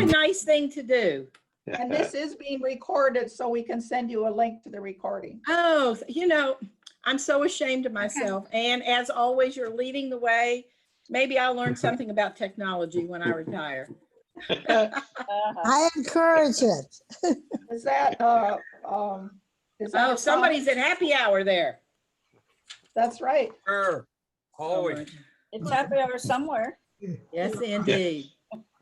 a nice thing to do. And this is being recorded, so we can send you a link to the recording. Oh, you know, I'm so ashamed of myself. And as always, you're leading the way. Maybe I'll learn something about technology when I retire. I encourage it. Is that, is that Oh, a somebody's problem? at happy hour there. That's right. Sure. Oh, Always. my- It's happy hour somewhere. Yes, indeed.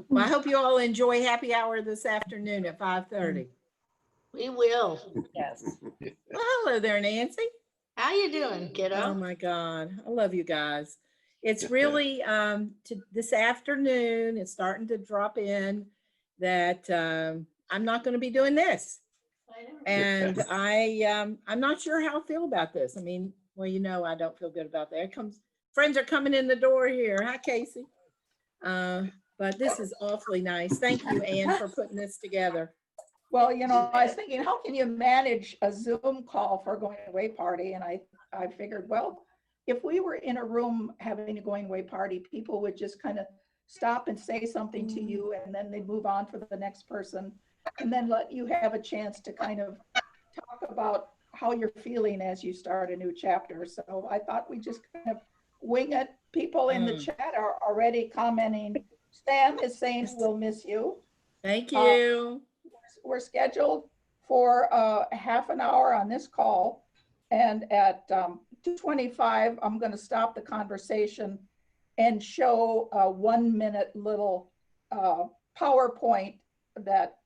Well, I hope you all enjoy happy hour this afternoon at 5:30. We will. Yes. Well, hello there, Nancy. How you doing, Oh kiddo? my God, I love you guys. It's really this afternoon, it's starting to drop in that I'm not going to be doing this. And I'm not sure how I feel about this. I mean, well, you know, I don't feel good about that. Friends are coming in the door here. Hi, Casey. But this is awfully nice. Thank you, Anne, for putting this together. Well, you know, I was thinking, how can you manage a Zoom call for a going away party? And I figured, well, if we were in a room having a going away party, people would just kind of stop and say something to you, and then they'd move on for the next person, and then let you have a chance to kind of talk about how you're feeling as you start a new chapter. So I thought we just kind of wing it. People in the chat are already commenting. Sam is saying we'll miss you. Thank you. We're scheduled for half an hour on this call, and at 2:25, I'm going to stop the conversation and show a 1-minute little PowerPoint that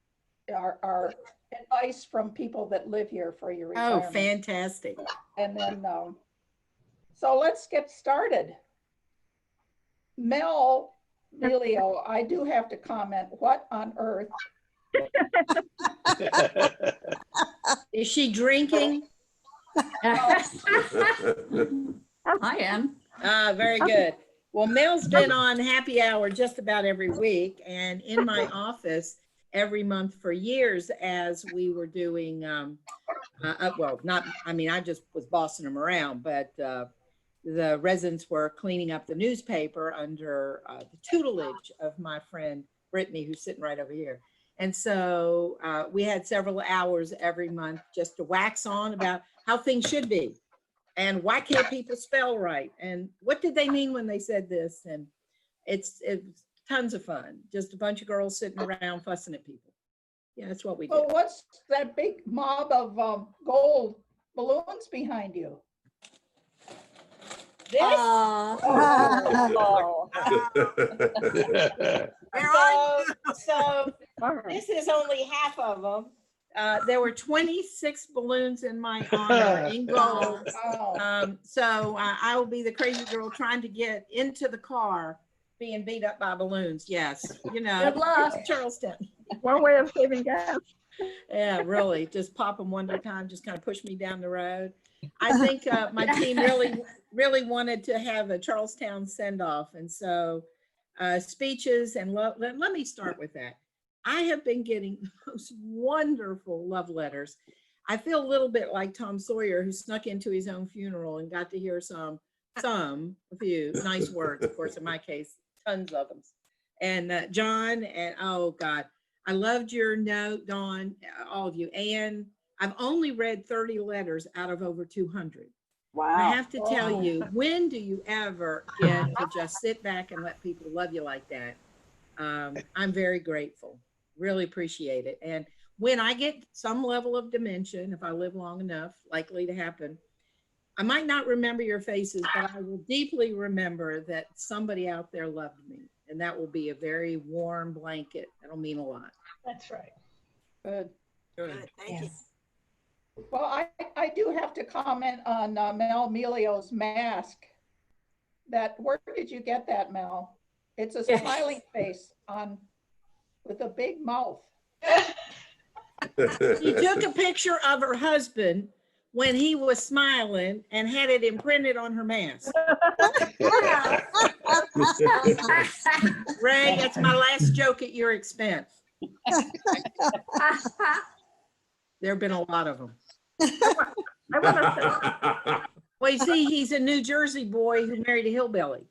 are advice from people that live here for your Oh, retirement. fantastic. And then, so let's get started. Mel Melio, I do have to comment, what on earth? Is she drinking? I am. Very good. Well, Mel's been on happy hour just about every week and in my office every month for years as we were doing, well, not, I mean, I just was bossing them around, but the residents were cleaning up the newspaper under the tutelage of my friend Brittany, who's sitting right over here. And so we had several hours every month just to wax on about how things should be. And why can't people spell right? And what did they mean when they said this? And it's tons of fun. Just a bunch of girls sitting around fussing at people. Yeah, that's what we do. Well, what's that big mob of gold balloons behind you? This? Oh. So this is only half of them. There were 26 balloons in my honor in gold. Oh, So I will be the crazy girl trying to get into the car being beat up by balloons. Yes, you know, Good luck. it's Charlestown. One way of saving gas. Yeah, really, just pop them one at a time, just kind of push me down the road. I think my team really wanted to have a Charlestown send-off, and so speeches and love. Let me start with that. I have been getting the most wonderful love letters. I feel a little bit like Tom Sawyer, who snuck into his own funeral and got to hear a few nice words. Of course, in my case, tons of them. And John, and oh God, I loved your note, Dawn, all of you. And I've only read 30 letters out of over 200. Wow. I have to tell you, when do you ever get to just sit back and let people love you like that? I'm very grateful, really appreciate it. And when I get some level of dementia, if I live long enough, likely to happen, I might not remember your faces, but I will deeply remember that somebody out there loved me. And that will be a very warm blanket. That'll mean a lot. That's right. good. Good. Thank you. Well, I do have to comment on Mel Melio's mask. Where did you get that, Mel? It's a smiling face with a big mouth. She took a picture of her husband when he was smiling and had it imprinted on her mask. Ray, that's my last joke at your expense. There have been a lot of them. I want to Well, you see, he's a New Jersey boy who married a hillbilly.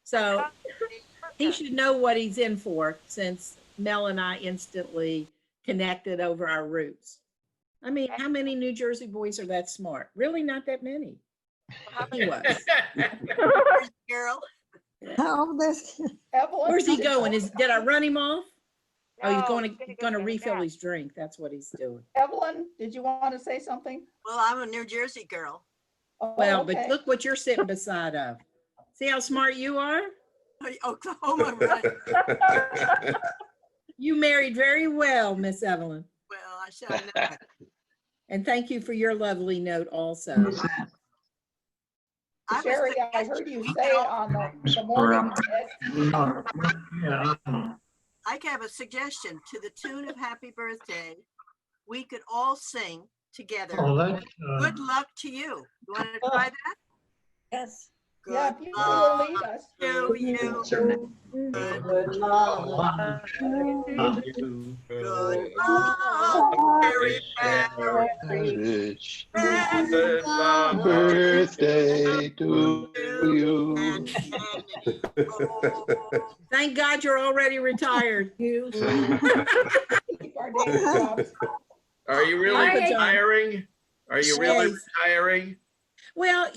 So he should know what he's in for, since Mel and I instantly connected over our roots. I mean, how many New Jersey boys are that smart? Really not that many. He was. Girl. How old is? Evelyn, Where's he did- going? Did I run him off? Oh, he's No, going he's to take a refill nap. his drink. That's what he's doing. Evelyn, did you want to say something? Well, I'm a New Jersey girl. Oh, Well, okay. but look what you're sitting beside of. See how smart you are? Oklahoma, right? You married very well, Miss Evelyn. Well, I shall know. And thank you for your lovely note also. I was Sherry, I heard you say on the morning. I have a suggestion to the tune of Happy Birthday. We could all sing together. Good luck to you. You want to try that? Yes. Yeah, Good if you will lead luck us. to you. Good luck. Good luck. Sherry Parrish. Birthday to you. Thank God you're already retired. Keep our day jobs. Are you really retiring? Are you really Yes. retiring? Well,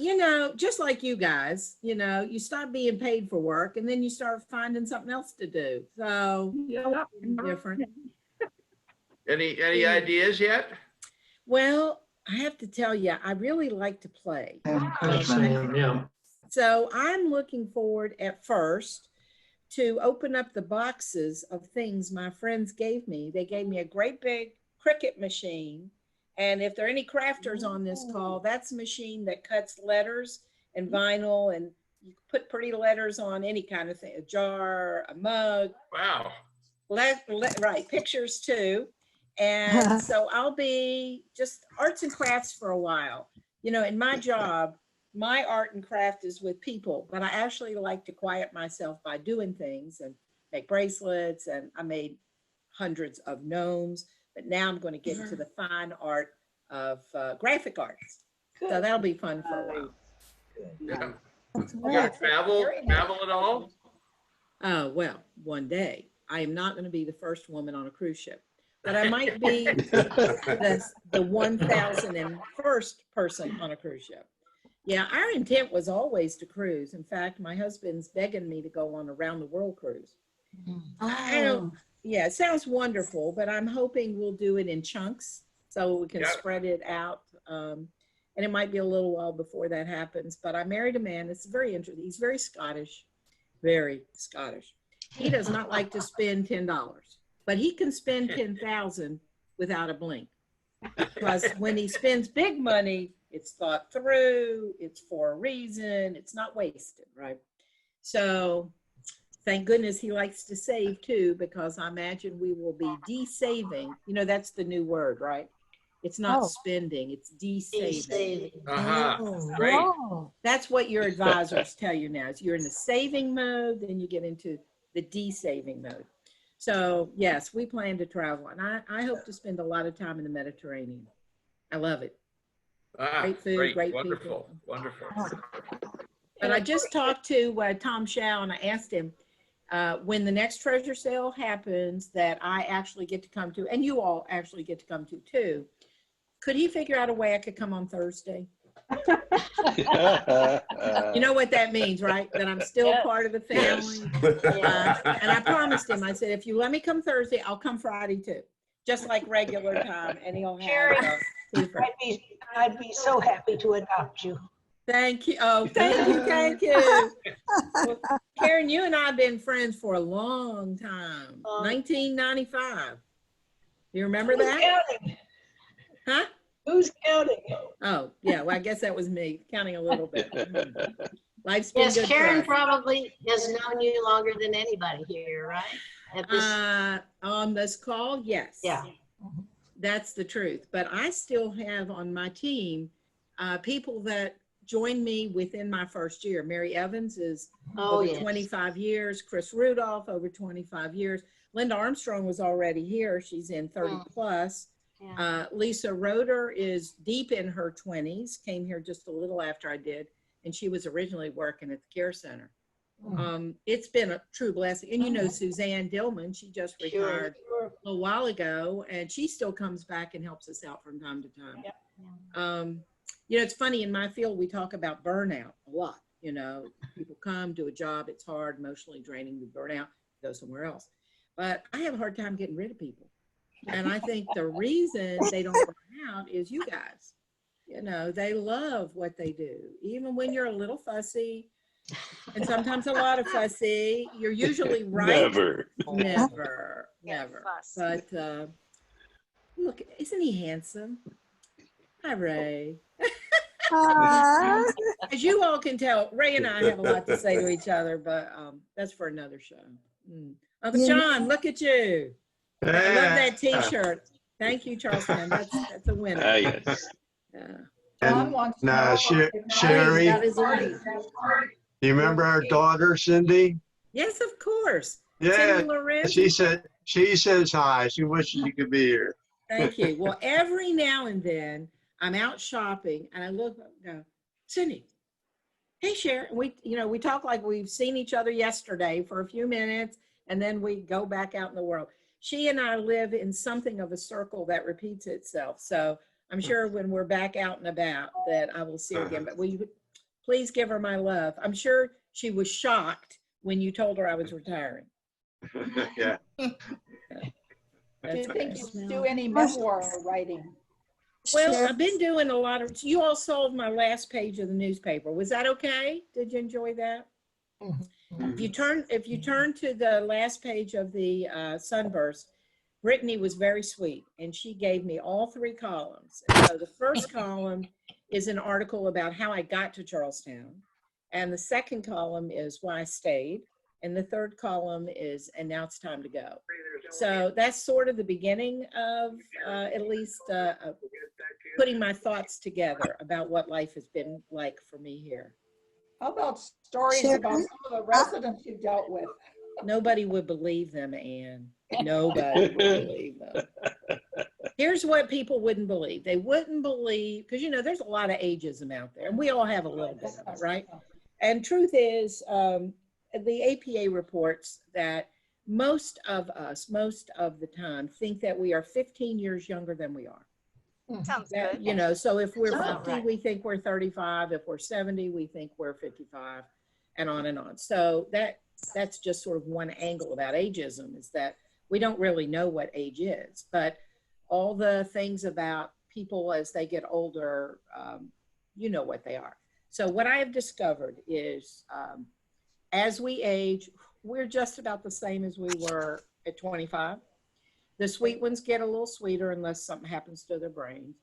just like you guys, you stop being paid for work and then you start finding something else to do. So Yep. different. Any ideas yet? Well, I have to tell you, I really like to play. Yeah. So I'm looking forward at first to open up the boxes of things my friends gave me. They gave me a great big Cricut machine. And if there are any crafters on this call, that's a machine that cuts letters and vinyl, and you put pretty letters on any kind of thing, a jar, a mug. Wow. Right, pictures too. And so I'll be just arts and crafts for a while. In my job, my art and craft is with people, but I actually like to quiet myself by doing things and make bracelets, and I made hundreds of gnomes, but now I'm going to get into the fine art of graphic arts. So that'll be fun for a while. Yeah. That's You great. gonna travel at all? Oh, well, one day. I am not going to be the first woman on a cruise ship, but I might be the 1,001st person on a cruise ship. Yeah, our intent was always to cruise. In fact, my husband's begging me to go on a round the world cruise. I don't, yeah, it sounds wonderful, but I'm hoping we'll do it in chunks so we can Yep. spread it out. And it might be a little while before that happens, but I married a man. It's very interesting. He's very Scottish, very Scottish. He does not like to spend $10, but he can spend 10,000 without a blink. Because when he spends big money, it's thought through, it's for a reason, it's not wasted, right? So thank goodness he likes to save too, because I imagine we will be de-saving. That's the new word, right? It's not Oh. spending, it's de-saving. Uh-huh. Oh, Great. oh. That's what your advisors tell you now. Is you're in the saving mode, then you get into the de-saving mode. So yes, we plan to travel, and I hope to spend a lot of time in the Mediterranean. I love it. Great food, great wonderful, people. wonderful. But I just talked to Tom Shaw, and I asked him when the next treasure sale happens that I actually get to come to, and you all actually get to come to too. Could he figure out a way I could come on Thursday? You know what that means, right? That I'm still Yes. part of the family. And I promised him, I said, if you let me come Thursday, I'll come Friday too, just like regular time, and he'll Sherry, have Cooper. I'd be so happy to adopt you. Thank you. Oh, thank you. Thank you. Well, Karen, you and I have been friends for a long time. 1995. You remember Who's that? counting? Huh? Who's counting? Oh, yeah. Well, I guess that was me counting a little bit. Life's been Yes, good for Karen us. probably has known you longer than anybody here, right? At this, On this call, yes. yeah. That's the truth. But I still have on my team people that joined me within my first year. Mary Evans is Oh, over yes. 25 years. Chris Rudolph, over 25 years. Linda Armstrong was already here. She's in 30 plus. Yeah. Lisa Roeder is deep in her 20s, came here just a little after I did, and she was originally working at the care center. It's been a true blessing. And you know, Suzanne Dillman, she just retired Sure. a little while ago, and she still comes back and helps us out from time to time. Yep. You know, it's funny, in my field, we talk about burnout a lot. You know, people come, do a job, it's hard, emotionally draining, we burn out, go somewhere else. But I have a hard time getting rid of people. And I think the reason they don't burn out is you guys. You know, they love what they do. Even when you're a little fussy, and sometimes a lot of fussy, you're usually right. Never. Never. Yeah, Never. fuss. But look, isn't he handsome? Hi, Ray. As you all can tell, Ray and I have a lot to say to each other, but that's for another show. Uncle John, look at you. I love that T-shirt. Thank you, Charlestown. That's a winner. Yes. Yeah. John wants to know if Sherry, That is right. you remember our daughter Cindy? Yes, of course. Yeah, Cindy Lorenz. she says hi. She wishes you could be here. Thank you. Well, every now and then I'm out shopping and I look up and go, Cindy, hey, Sherry. We talk like we've seen each other yesterday for a few minutes, and then we go back out in the world. She and I live in something of a circle that repeats itself. So I'm sure when we're back out and about that I will see her again. But will you please give her my love? I'm sure she was shocked when you told her I was retiring. Yeah. Do That's you think great. you do any memoir writing? Well, I've been doing a lot of, you all sold my last page of the newspaper. Was that okay? Did you enjoy that? If you turn to the last page of the Sunburst, Brittany was very sweet, and she gave me all 3 columns. And so the first column is an article about how I got to Charlestown, and the second column is why I stayed, and the third column is and now it's time to go. So that's sort of the beginning of at least putting my thoughts together about what life has been like for me here. How about stories about some of the residents you dealt with? Nobody would believe them, Ann. Nobody would believe them. Here's what people wouldn't believe. They wouldn't believe, because, you know, there's a lot of ageism out there, and we all have a little bit of it, right? And truth is, the APA reports that most of us, most of the time, think that we are 15 years younger than we are. Sounds good. You know, so if we're Sounds 50, right. we think we're 35. If we're 70, we think we're 55, and on and on. So that's just sort of one angle about ageism, is that we don't really know what age is, but all the things about people as they get older, you know what they are. So what I have discovered is as we age, we're just about the same as we were at 25. The sweet ones get a little sweeter unless something happens to their brains.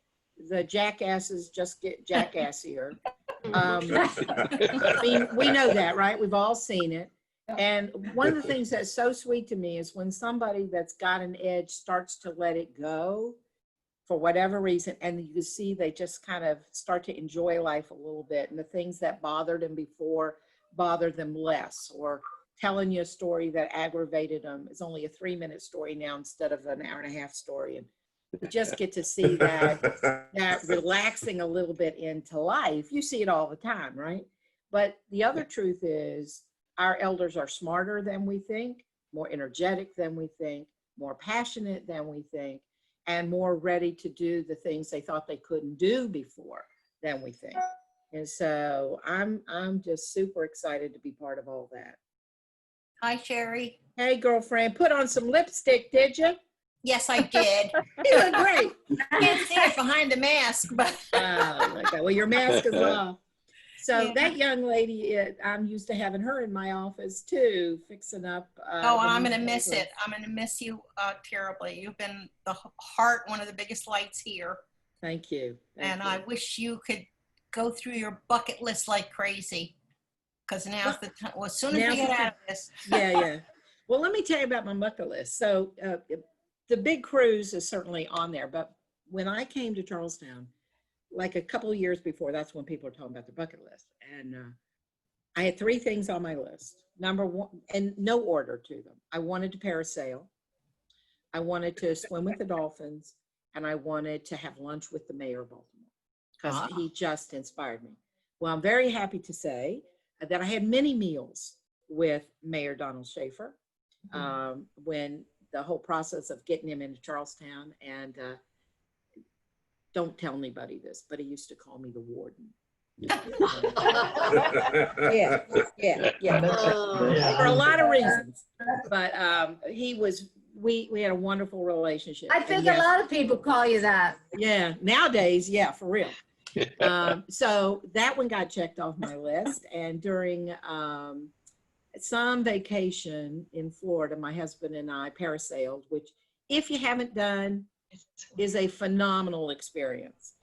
The jackasses just get jackassier. I mean, we know that, right? We've all seen it. And one of the things that's so sweet to me is when somebody that's got an edge starts to let it go for whatever reason, and you can see they just kind of start to enjoy life a little bit, and the things that bothered them before bother them less, or telling you a story that aggravated them is only a 3-minute story now instead of an hour-and-a-half story. And you just get to see that relaxing a little bit into life. You see it all the time, right? But the other truth is our elders are smarter than we think, more energetic than we think, more passionate than we think, and more ready to do the things they thought they couldn't do before than we think. And so I'm just super excited to be part of all that. Hi, Sherry. Hey, girlfriend, put on some lipstick, did you? Yes, I did. You look great. I can't see it behind the mask, but. Oh, okay. Well, your mask is off. So Yeah. that young lady, I'm used to having her in my office too, fixing up. Oh, I'm going to miss it. I'm going to miss you terribly. You've been the heart, one of the biggest lights here. Thank you. And I wish you could go through your bucket list like crazy. Because now's the time. Well, as soon as we get out of this. Yeah. Well, let me tell you about my bucket list. So the big cruise is certainly on there. But when I came to Charlestown, like a couple of years before, that's when people are talking about the bucket list. And I had 3 things on my list. Number 1, and no order to them. I wanted to parasail. I wanted to swim with the dolphins. And I wanted to have lunch with the mayor of Baltimore, because he just inspired me. Well, I'm very happy to say that I had many meals with Mayor Donald Schaefer when the whole process of getting him into Charlestown. And don't tell anybody this, but he used to call me the warden. Yeah. For a lot of reasons, but we had a wonderful relationship. I think a lot of people call you that. Yeah, nowadays, yeah, for real. So that one got checked off my list. And during some vacation in Florida, my husband and I parasailed, which if you haven't done, is a phenomenal experience.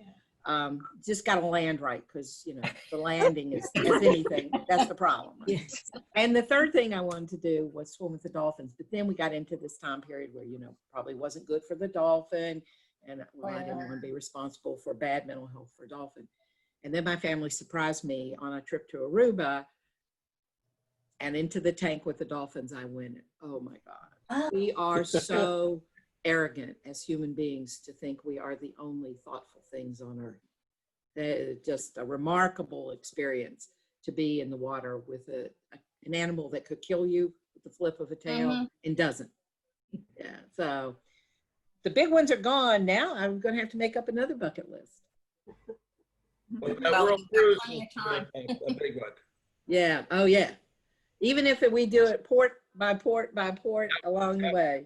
Just got to land right, because the landing is, as anything, that's the problem. Yes. And the third thing I wanted to do was swim with the dolphins, but then we got into this time period where probably wasn't good for the dolphin, and I didn't want to be responsible for bad mental health for dolphin. And then my family surprised me on a trip to Aruba, and into the tank with the dolphins I went. Oh my God, we are so arrogant as human beings to think we are the only thoughtful things on earth. It's just a remarkable experience to be in the water with an animal that could kill you with the flip of a tail and doesn't. Yeah, so the big ones are gone. Now I'm going to have to make up another bucket list. Well, that world cruise is a big one. Yeah, oh yeah. Even if we do it port by port by port along the way.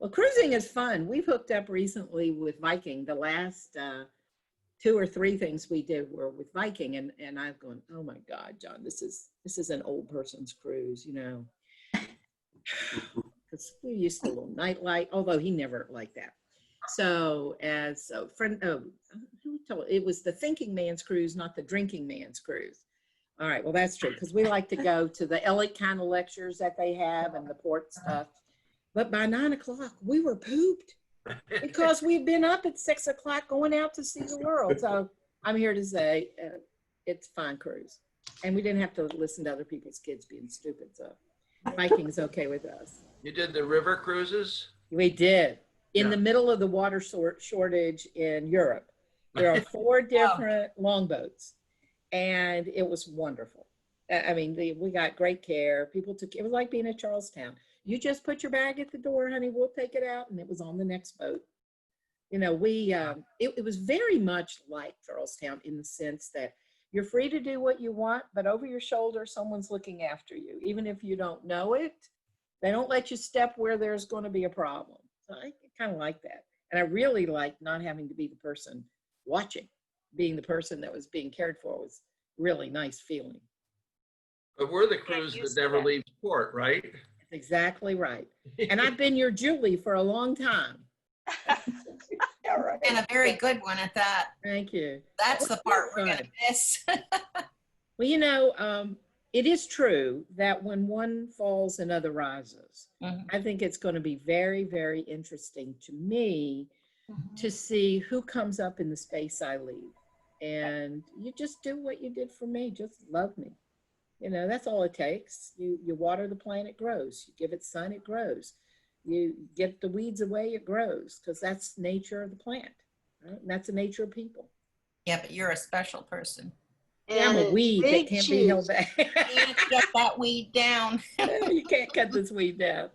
Well, cruising is fun. We've hooked up recently with Viking. The last 2 or 3 things we did were with Viking, and I've gone, oh my God, John, this is an old person's cruise, because we used to a little nightlight, although he never liked that. So as a friend, who told it was the thinking man's cruise, not the drinking man's cruise. All right, well that's true, because we like to go to the Elliott kind of lectures that they have and the port stuff. But by 9 o'clock, we were pooped because we'd been up at 6 o'clock going out to see the world. So I'm here to say it's a fine cruise. And we didn't have to listen to other people's kids being stupid. So Viking's okay with us. You did the river cruises? We did. In the middle of the water shortage in Europe. There are 4 different longboats. And it was wonderful. I mean, we got great care. People took, it was like being at Charlestown. You just put your bag at the door, honey, we'll take it out. And it was on the next boat. It was very much like Charlestown in the sense that you're free to do what you want, but over your shoulder, someone's looking after you. Even if you don't know it, they don't let you step where there's going to be a problem. So I kind of like that. And I really like not having to be the person watching. Being the person that was being cared for was really nice feeling. But we're the cruise that never leaves port, right? That's exactly right. And I've been your Julie for a long time. Yeah, right. And a very good one at that. Thank you. That's the part we're going to miss. Well, it is true that when one falls, another rises. I think it's going to be very, very interesting to me to see who comes up in the space I leave. And you just do what you did for me. Just love me. That's all it takes. You water the plant, it grows. You give it sun, it grows. You get the weeds away, it grows, because that's nature of the plant. Right? And that's the nature of people. Yeah, but you're a special person. Yeah, I'm a weed that can't be held back. You need to get that weed down. You can't cut this weed down.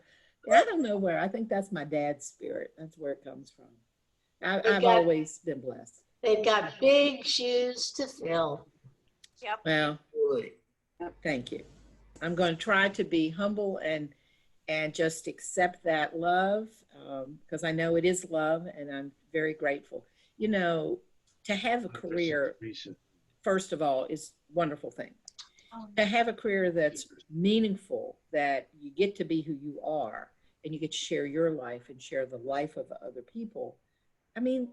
Yeah, I don't know where. I think that's my dad's spirit. That's where it comes from. I've always been blessed. They've got big shoes to fill. Yep. Well, thank you. I'm going to try to be humble and just accept that love, because I know it is love, and I'm very grateful. To have a career, first of all, is a wonderful thing. To have a career that's meaningful, that you get to be who you are, and you get to share your life and share the life of other people. I mean,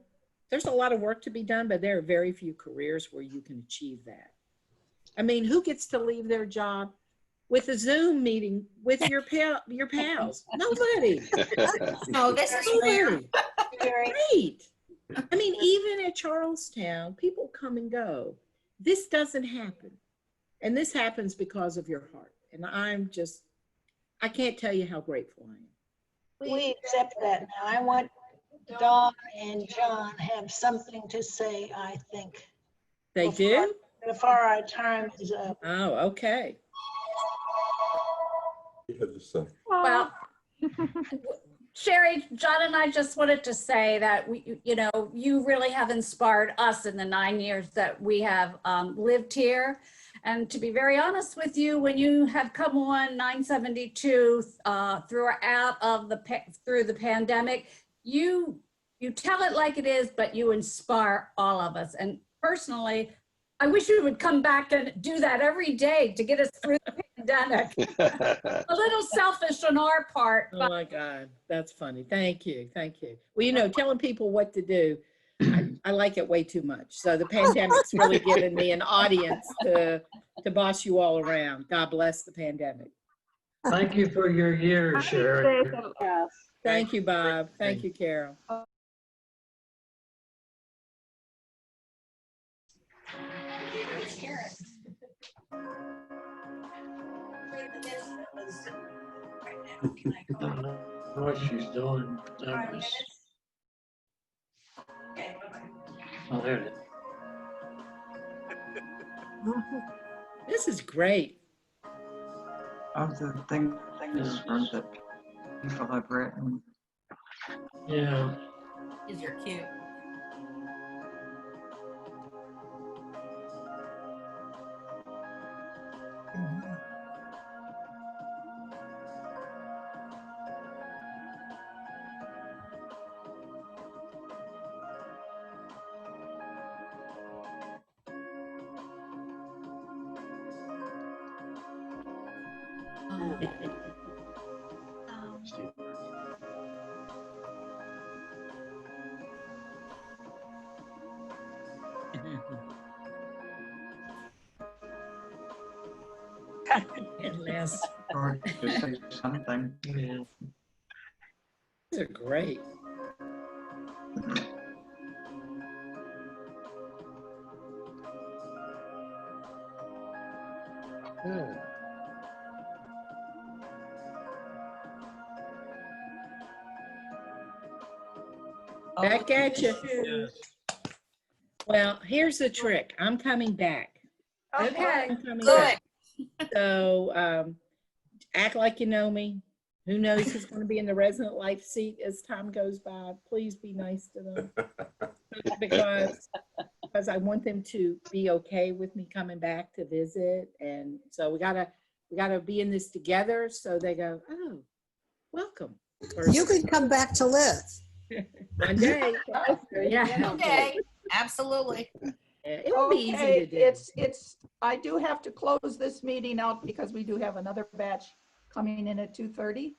there's a lot of work to be done, but there are very few careers where you can achieve that. I mean, who gets to leave their job with a Zoom meeting with your pals? Nobody. No, this is rare. Great. I mean, even at Charlestown, people come and go. This doesn't happen. And this happens because of your heart. And I can't tell you how grateful I am. We accept that now. I want Dawn and John have something to say, I think. They do? Before our time is up. Oh, okay. You had to say. Well, Sherry, John and I just wanted to say that you really have inspired us in the 9 years that we have lived here. And to be very honest with you, when you have come on 972 through the pandemic, you tell it like it is, but you inspire all of us. And personally, I wish you would come back and do that every day to get us through the pandemic. A little selfish on our part. Oh my God, that's funny. Thank you. Thank you. Well, telling people what to do, I like it way too much. So the pandemic's really given me an audience to boss you all around. God bless the pandemic. Thank you for your years, Sherry. Thank you, Bob. Thank you, Carol. I don't know what she's doing. Oh, there it is. This is great. Of the things that people have written. Yeah. These are cute. At last. Or just say something. Yeah. These are great. Back at you. Yes. Well, here's the trick. I'm coming back. Okay. I'm coming Good. back. So act like you know me. Who knows who's going to be in the resident life seat as time goes by. Please be nice to them. because I want them to be okay with me coming back to visit. And so we gotta be in this together so they go, oh, welcome. You can come back to live. One day. Yeah. Okay, absolutely. It will be easy to do. I do have to close this meeting out because we do have another batch coming in at 2:30.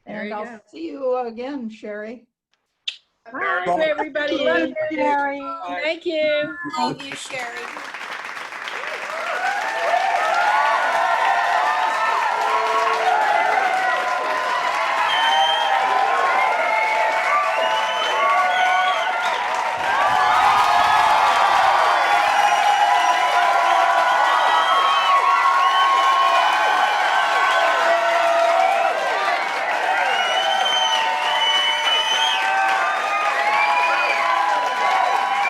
There And you I'll go. see you again, Sherry. Bye, everybody. Love you, Sherry. Thank you. Thank you, Sherry.